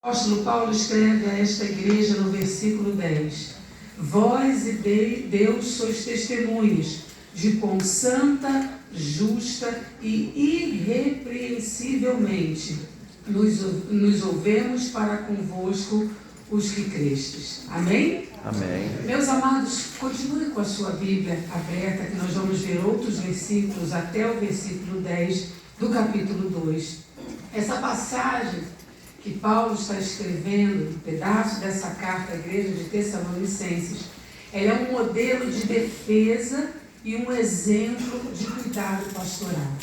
O apóstolo Paulo escreve a esta igreja no versículo 10: Vós e Deus sois testemunhas de quão santa, justa e irrepreensivelmente nos ouvemos para convosco os que crestes. Amém? Amém. Meus amados, continue com a sua Bíblia aberta, que nós vamos ver outros versículos até o versículo 10 do capítulo 2. Essa passagem que Paulo está escrevendo, um pedaço dessa carta à igreja de Tessalonicenses, ela é um modelo de defesa e um exemplo de cuidado pastoral.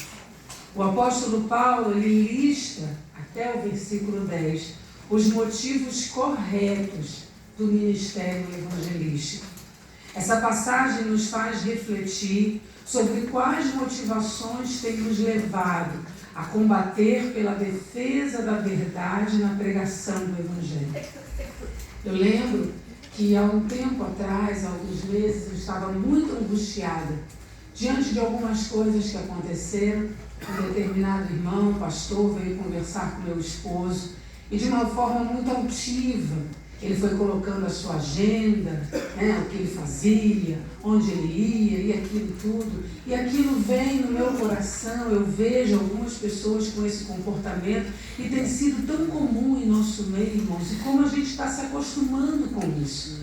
O apóstolo Paulo, ele lista, até o versículo 10, os motivos corretos do ministério evangelístico. Essa passagem nos faz refletir sobre quais motivações têm nos levado a combater pela defesa da verdade na pregação do Evangelho. Eu lembro que há um tempo atrás, há alguns meses, eu estava muito angustiada diante de algumas coisas que aconteceram. Um determinado irmão, pastor, veio conversar com meu esposo e de uma forma muito altiva. Ele foi colocando a sua agenda, o que ele fazia, onde ele ia e aquilo tudo. E aquilo vem no meu coração, eu vejo algumas pessoas com esse comportamento e tem sido tão comum em nosso meio, irmãos, e como a gente está se acostumando com isso.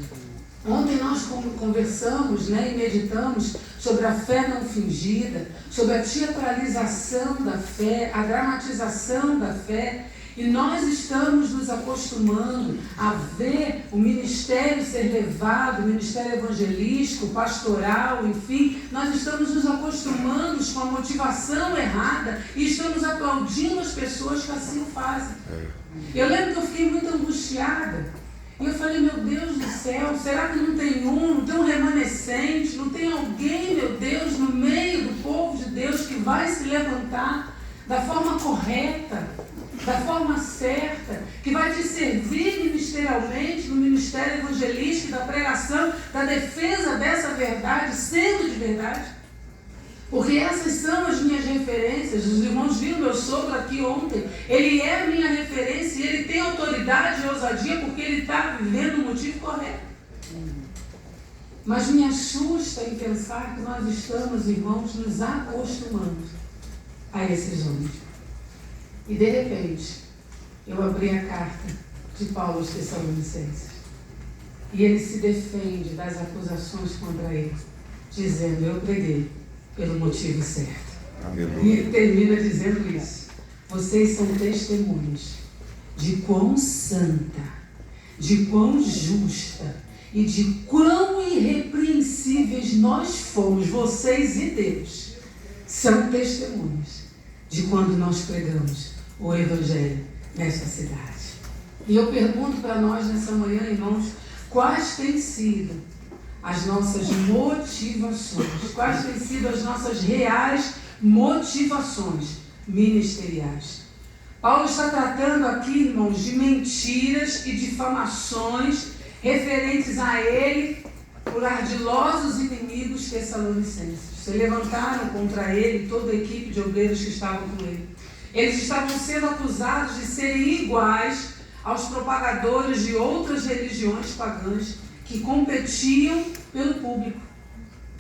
Ontem nós conversamos e meditamos sobre a fé não fingida, sobre a teatralização da fé, a dramatização da fé. E nós estamos nos acostumando a ver o ministério ser levado, o ministério evangelístico, pastoral, enfim, nós estamos nos acostumando com a motivação errada e estamos aplaudindo as pessoas que assim o fazem. Eu lembro que eu fiquei muito angustiada. E eu falei, meu Deus do céu, será que não tem um remanescente, não tem alguém, meu Deus, no meio do povo de Deus que vai se levantar da forma correta, da forma certa, que vai te servir ministerialmente no ministério evangelístico, da pregação, da defesa dessa verdade, sendo de verdade? Porque essas são as minhas referências. Os irmãos viram meu sogro aqui ontem, ele é a minha referência e ele tem autoridade e ousadia porque ele está vivendo o motivo correto. Mas me assusta em pensar que nós estamos, irmãos, nos acostumando a esses homens. E de repente, eu abri a carta de Paulo aos Tessalonicenses. E ele se defende das acusações contra ele, dizendo, eu preguei pelo motivo certo. Aleluia. E ele termina dizendo isso. Vocês são testemunhas de quão santa, de quão justa e de quão irrepreensíveis nós fomos, vocês e Deus. São testemunhas de quando nós pregamos o Evangelho nesta cidade. E eu pergunto para nós nessa manhã, irmãos, quais têm sido as nossas motivações, quais têm sido as nossas reais motivações ministeriais? Paulo está tratando aqui, irmãos, de mentiras e difamações referentes a ele por ardilosos inimigos tessalonicenses. Se levantaram contra ele toda a equipe de obreiros que estavam com ele. Eles estavam sendo acusados de serem iguais aos propagadores de outras religiões pagãs que competiam pelo público.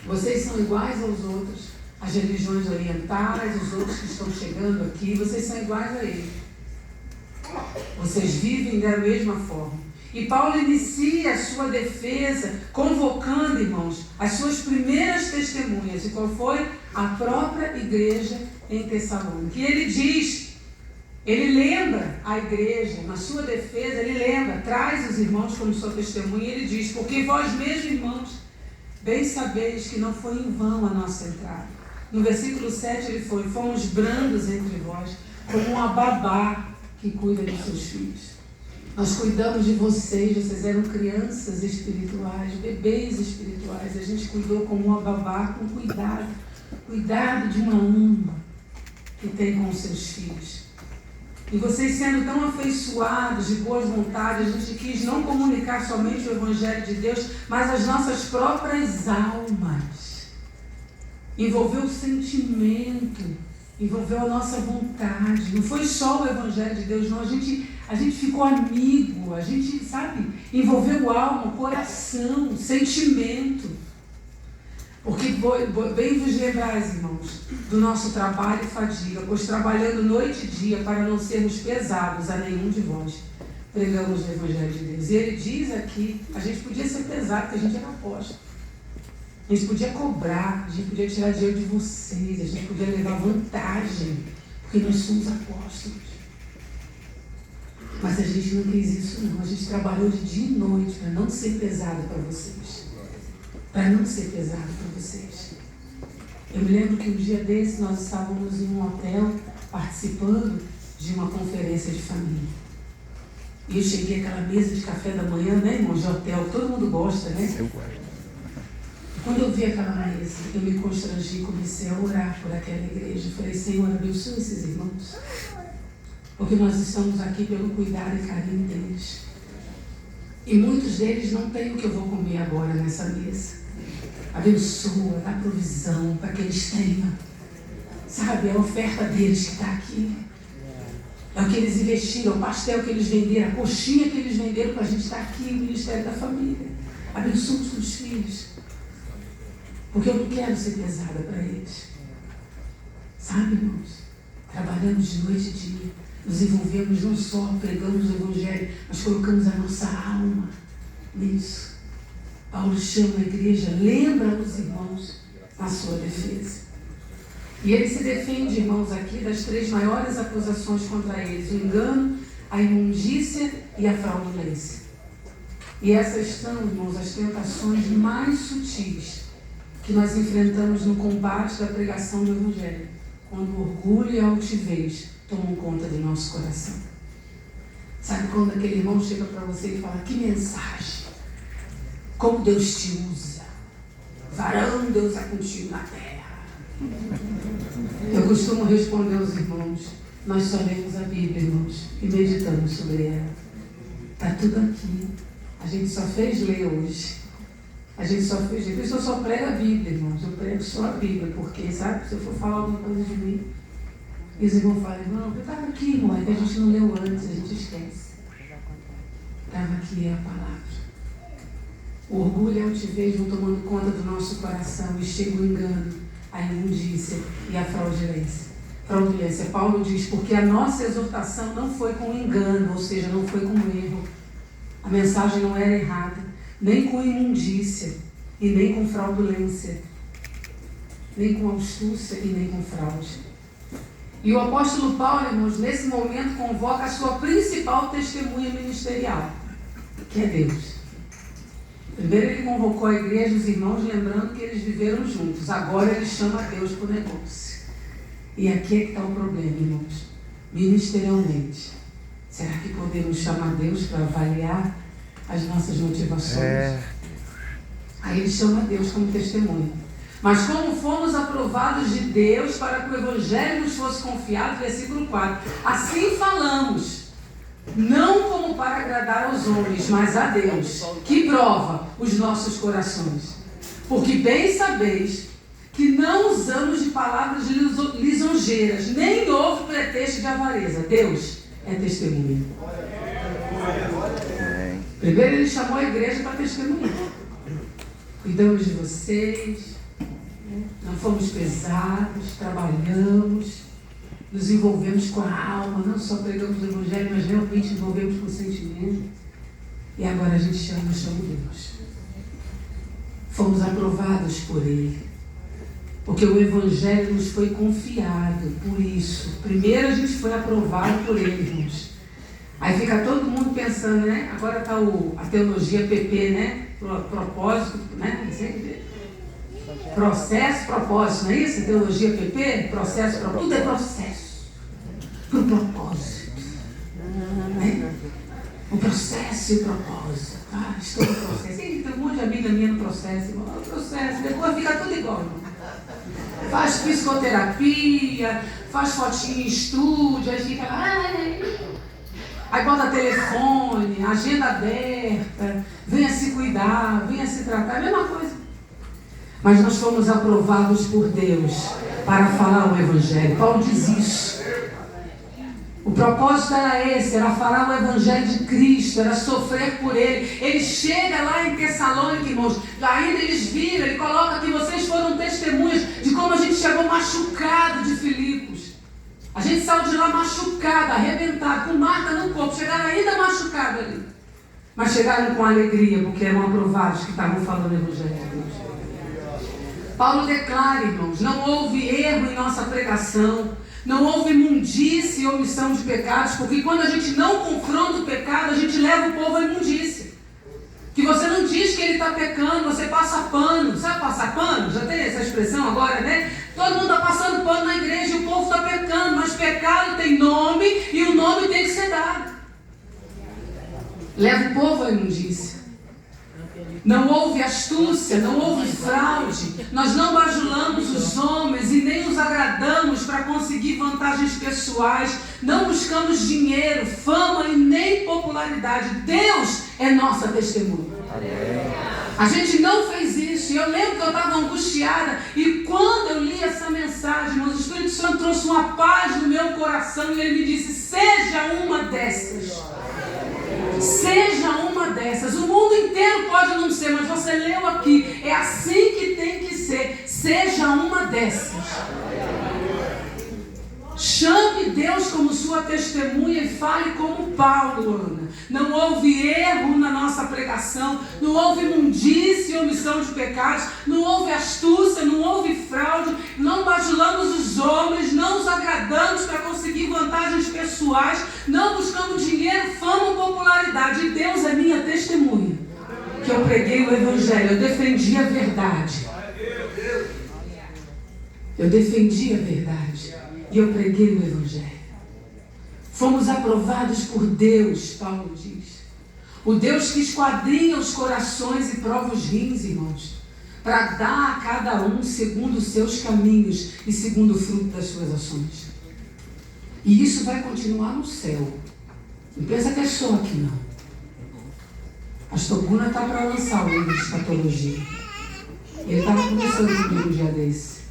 Vocês são iguais aos outros, as religiões orientais, os outros que estão chegando aqui, vocês são iguais a eles. Vocês vivem da mesma forma. E Paulo inicia a sua defesa convocando, irmãos, as suas primeiras testemunhas. E qual foi? A própria igreja em Tessalônica. E ele diz, ele lembra a igreja, na sua defesa, ele lembra, traz os irmãos como sua testemunha, e ele diz, porque vós mesmos, irmãos, bem sabeis que não foi em vão a nossa entrada. No versículo 7 ele foi, fomos brandos entre vós, como uma babá que cuida dos seus filhos. Nós cuidamos de vocês, vocês eram crianças espirituais, bebês espirituais, a gente cuidou como uma babá, com cuidado de uma ama que tem com os seus filhos. E vocês sendo tão afeiçoados, de boas vontades, a gente quis não comunicar somente o Evangelho de Deus, mas as nossas próprias almas. Envolveu o sentimento, envolveu a nossa vontade. Não foi só o Evangelho de Deus, não. A gente A gente ficou amigo, a gente, sabe, envolveu alma, coração, sentimento. Porque bem vos lembrais, irmãos, do nosso trabalho e fadiga, pois trabalhando noite e dia para não sermos pesados a nenhum de vós, pregamos o Evangelho de Deus. E ele diz aqui, a gente podia ser pesado, porque a gente era apóstolo. A gente podia cobrar, a gente podia tirar dinheiro de vocês, a gente podia levar vantagem, porque nós somos apóstolos. Mas a gente não fez isso não, a gente trabalhou de dia e noite para não ser pesado para vocês. Para não ser pesado para vocês. Eu me lembro que um dia desse nós estávamos em um hotel participando de uma conferência de família. E eu cheguei àquela mesa de café da manhã, né, irmão, de hotel, todo mundo gosta, né? Eu gosto. Quando eu vi aquela mesa, eu me constrangi e comecei a orar por aquela igreja. Eu falei, Senhor, abençoe esses irmãos. Porque nós estamos aqui pelo cuidado e carinho deles. E muitos deles não têm o que eu vou comer agora nessa mesa. Abençoa, dá provisão para que eles tenham. Sabe, a oferta deles que está aqui. É o que eles investiram, o pastel que eles venderam, a coxinha que eles venderam para a gente estar aqui, o Ministério da Família. Abençoa os seus filhos. Porque eu não quero ser pesada para eles. Sabe, irmãos? Trabalhamos de noite e dia. Nos envolvemos não só pregamos o Evangelho, mas colocamos a nossa alma nisso. Paulo chama a igreja, lembra os irmãos na sua defesa. E ele se defende, irmãos, aqui das 3 maiores acusações contra eles: o engano, a imundícia e a fraudulência. E essas são, irmãos, as tentações mais sutis que nós enfrentamos no combate da pregação do Evangelho, quando o orgulho e a altivez tomam conta do nosso coração. Sabe quando aquele irmão chega para você e fala: que mensagem! Como Deus te usa! Varão Deus é contigo na terra. Eu costumo responder aos irmãos: nós só lemos a Bíblia, irmãos, e meditamos sobre ela. Está tudo aqui. A gente só fez ler hoje. A gente só fez ler. Eu só prego a Bíblia, irmãos. Eu prego só a Bíblia, porque, sabe, se eu for falar alguma coisa de mim, e os irmãos falam: irmão, eu estava aqui, irmão, é que a gente não leu antes, a gente esquece. Estava aqui a palavra. O orgulho e a altivez vão tomando conta do nosso coração e chega o engano, a imundícia e a fraudulência. Paulo diz: porque a nossa exortação não foi com engano, ou seja, não foi com erro. A mensagem não era errada, nem com imundícia e nem com fraudulência, nem com astúcia e nem com fraude. E o apóstolo Paulo, irmãos, nesse momento convoca a sua principal testemunha ministerial, que é Deus. Primeiro ele convocou a igreja, os irmãos, lembrando que eles viveram juntos. Agora ele chama Deus para o negócio. E aqui é que está o problema, irmãos. Ministerialmente, será que podemos chamar Deus para avaliar as nossas motivações? Aí ele chama Deus como testemunha. Mas como fomos aprovados de Deus para que o Evangelho nos fosse confiado, versículo 4. Assim falamos, não como para agradar aos homens, mas a Deus, que prova os nossos corações. Porque bem sabeis que não usamos de palavras lisonjeiras, nem houve pretexto de avareza. Deus é testemunha. Primeiro ele chamou a igreja para testemunhar. Cuidamos de vocês, não fomos pesados, trabalhamos, nos envolvemos com a alma, não só pregamos o Evangelho, mas realmente envolvemos com o sentimento. E agora a gente chama Deus. Fomos aprovados por Ele, porque o Evangelho nos foi confiado, por isso. Primeiro a gente foi aprovado por Ele, irmãos. Aí fica todo mundo pensando, né? Agora está a teologia PP, né? Propósito, né? Processo, propósito, não é isso? Teologia PP, processo, propósito. Tudo é processo. Para o propósito. Né? O processo e o propósito. Ah, estou no processo. E tem um monte de amiga minha no processo. Irmão. O processo, depois fica tudo igual. Irmão. Faz psicoterapia, faz fotinho em estúdio, aí fica. Aí bota telefone, agenda aberta, venha se cuidar, venha se tratar, é a mesma coisa. Mas nós fomos aprovados por Deus para falar o Evangelho. Paulo diz isso. O propósito era esse, era falar o Evangelho de Cristo, era sofrer por Ele. Ele chega lá em Tessalônica, irmãos, ainda eles viram, ele coloca que vocês foram testemunhas de como a gente chegou machucado de Filipos. A gente saiu de lá machucado, arrebentado, com marca no corpo, chegaram ainda machucado ali. Mas chegaram com alegria, porque eram aprovados que estavam falando o Evangelho de Deus. Paulo declara, irmãos, não houve erro em nossa pregação. Não houve imundície e omissão de pecados, porque quando a gente não confronta o pecado, a gente leva o povo à imundície. Que você não diz que ele está pecando, você passa pano. Sabe passar pano? Já tem essa expressão agora, né? Todo mundo está passando pano na igreja e o povo está pecando, mas pecado tem nome e o nome tem que ser dado. Leva o povo à imundície. Não houve astúcia, não houve fraude. Nós não bajulamos os homens e nem os agradamos para conseguir vantagens pessoais. Não buscamos dinheiro, fama e nem popularidade. Deus é nossa testemunha. A gente não fez isso. E eu lembro que eu estava angustiada. E quando eu li essa mensagem, o Espírito Santo trouxe uma paz no meu coração. E ele me disse, seja uma dessas. Seja uma dessas. O mundo inteiro pode não ser, mas você leu aqui. É assim que tem que ser. Seja uma dessas. Chame Deus como sua testemunha e fale como Paulo, Ana. Não houve erro na nossa pregação, não houve imundície e omissão de pecados, não houve astúcia, não houve fraude, não bajulamos os homens, não os agradamos para conseguir vantagens pessoais, não buscamos dinheiro, fama ou popularidade. E Deus é minha testemunha, que eu preguei o Evangelho, eu defendi a verdade. Eu defendi a verdade. E eu preguei o Evangelho. Fomos aprovados por Deus, Paulo diz. O Deus que esquadrinha os corações e prova os rins, irmãos, para dar a cada um segundo os seus caminhos e segundo o fruto das suas ações. E isso vai continuar no céu. Não pensa que é só aqui, não. Pastor Guna está para lançar o livro de escatologia. Ele estava conversando comigo um dia desse.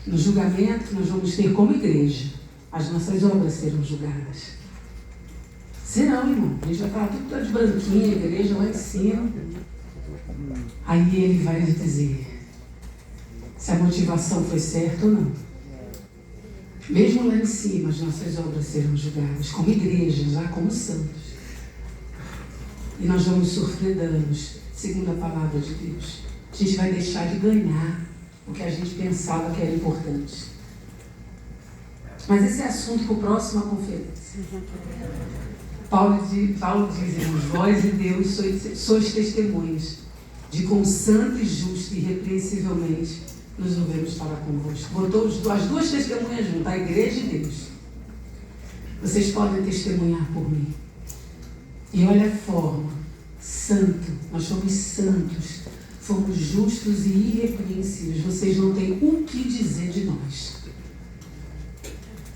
No julgamento, nós vamos ter como igreja as nossas obras serão julgadas. Serão, irmão. A gente vai estar tudo de branquinha, a igreja lá em cima. Aí ele vai nos dizer se a motivação foi certa ou não. Mesmo lá em cima, as nossas obras serão julgadas como igreja, já como santos. E nós vamos sofrer danos, segundo a palavra de Deus. A gente vai deixar de ganhar o que a gente pensava que era importante. Mas esse é assunto para a próxima conferência. Paulo diz, irmãos, vós e Deus sois testemunhas de quão santo e justo e irrepreensivelmente nos devemos falar convosco. Botou as duas testemunhas juntas, a igreja e Deus. Vocês podem testemunhar por mim. E olha a forma, santo, nós somos santos. Fomos justos e irrepreensíveis. Vocês não têm o que dizer de nós.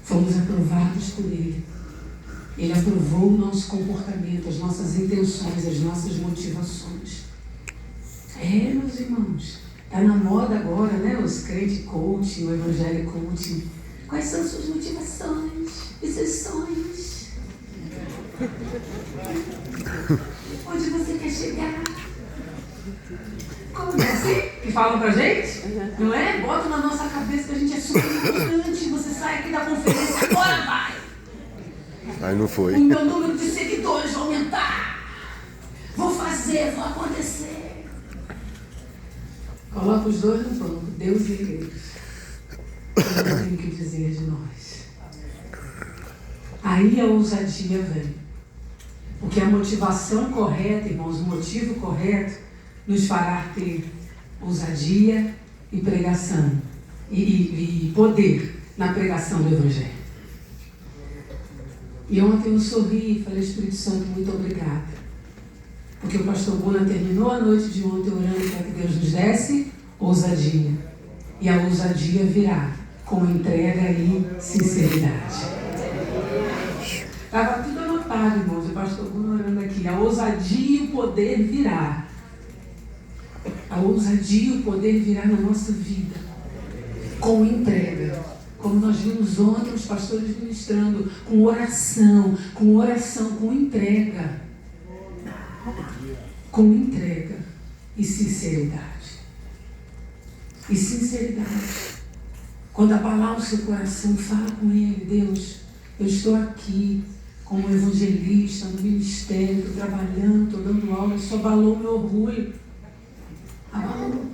Fomos aprovados por Ele. Ele aprovou o nosso comportamento, as nossas intenções, as nossas motivações. Meus irmãos. Está na moda agora, né? Os crente coaching, o evangelho coaching. Quais são suas motivações e seus sonhos? Onde você quer chegar? Como é assim? Que falam pra gente? Não é? Bota na nossa cabeça que a gente é super importante. Você sai aqui da conferência, agora vai! Aí não foi. O meu número de seguidores vai aumentar. Vou fazer, vou acontecer. Coloca os dois no banco, Deus e igreja. Eu não tenho o que dizer de nós. Aí a ousadia vem. Porque a motivação correta, irmãos, o motivo correto nos fará ter ousadia e pregação e poder na pregação do Evangelho. E ontem eu sorri e falei, Espírito Santo, muito obrigada. Porque o pastor Guna terminou a noite de ontem orando para que Deus nos desse ousadia. E a ousadia virá com entrega e sinceridade. Estava tudo anotado, irmãos, o pastor Guna orando aqui. A ousadia e o poder virá. A ousadia e o poder virá na nossa vida. Com entrega, como nós vimos ontem os pastores ministrando, com oração, com entrega. Com entrega e sinceridade. E sinceridade. Quando abalar o seu coração, fala com Ele: Deus, eu estou aqui como evangelista, no ministério, estou trabalhando, estou dando aula, isso abalou meu orgulho. Abalou.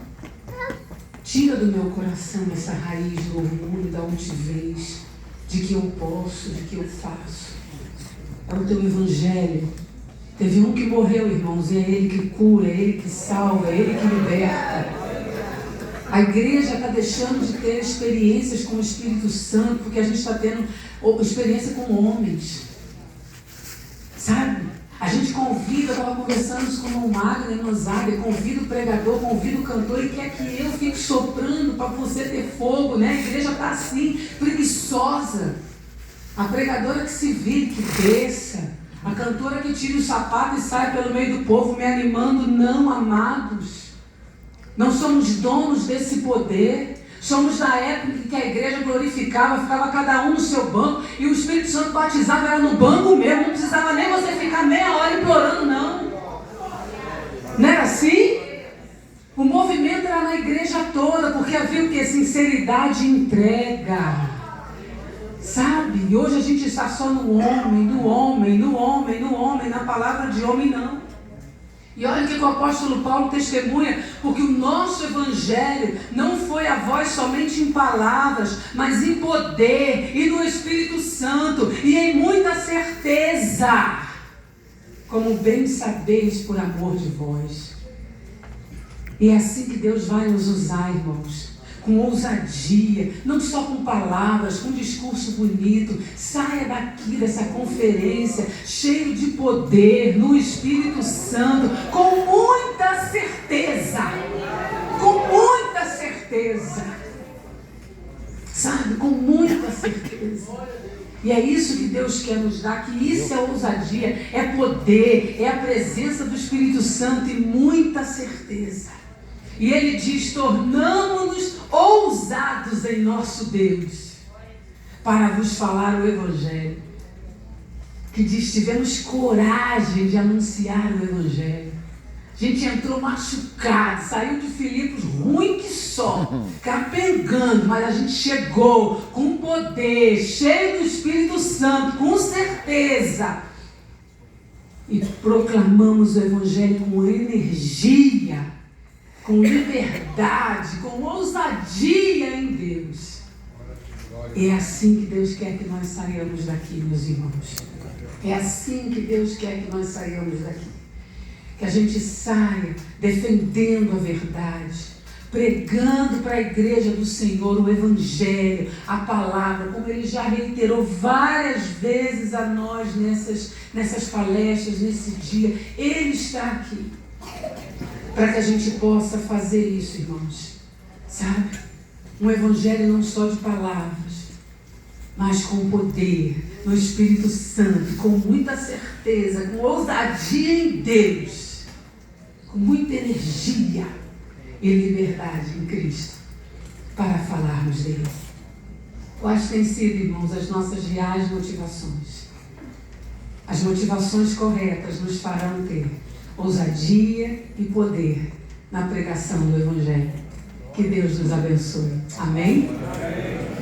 Tira do meu coração essa raiz do orgulho, da altivez, de que eu posso, de que eu faço. É o teu evangelho. Teve um que morreu, irmãos, e é Ele que cura, é Ele que salva, é Ele que liberta. A igreja está deixando de ter experiências com o Espírito Santo, porque a gente está tendo experiência com homens. Sabe? A gente convida, eu estava conversando isso com o irmão Magno e Nozaga, convida o pregador, convida o cantor e quer que eu fique soprando para você ter fogo, né? A igreja está assim, preguiçosa. A pregadora que se vire, que desça. A cantora que tira o sapato e sai pelo meio do povo me animando. Não, amados. Não somos donos desse poder. Somos da época em que a igreja glorificava, ficava cada um no seu banco e o Espírito Santo batizava, era no banco mesmo, não precisava nem você ficar meia hora implorando, não. Não era assim? O movimento era na igreja toda, porque havia o que? Sinceridade e entrega. Sabe? E hoje a gente está só no homem, na palavra de homem não. E olha o que o apóstolo Paulo testemunha, porque o nosso evangelho não foi a voz somente em palavras, mas em poder e no Espírito Santo e em muita certeza, como bem sabeis por amor de vós. E é assim que Deus vai nos usar, irmãos, com ousadia, não só com palavras, com discurso bonito. Saia daqui dessa conferência cheio de poder no Espírito Santo, com muita certeza, sabe, com muita certeza. E é isso que Deus quer nos dar, que isso é ousadia, é poder, é a presença do Espírito Santo e muita certeza. E Ele diz: tornamo-nos ousados em nosso Deus, para vos falar o Evangelho. Que diz: tivemos coragem de anunciar o Evangelho. A gente entrou machucado, saiu de Filipos ruim que só, capengando, mas a gente chegou com poder, cheio do Espírito Santo, com certeza. E proclamamos o Evangelho com energia, com liberdade, com ousadia em Deus. É assim que Deus quer que nós saiamos daqui, meus irmãos. É assim que Deus quer que nós saiamos daqui. Que a gente saia defendendo a verdade, pregando para a igreja do Senhor o Evangelho, a palavra, como Ele já reiterou várias vezes a nós nessas palestras, nesse dia. Ele está aqui para que a gente possa fazer isso, irmãos. Sabe? Um Evangelho não só de palavras, mas com poder, no Espírito Santo, com muita certeza, com ousadia em Deus, com muita energia e liberdade em Cristo, para falarmos dele. Quais têm sido, irmãos, as nossas reais motivações? As motivações corretas nos farão ter ousadia e poder na pregação do Evangelho. Que Deus nos abençoe. Amém? Amém.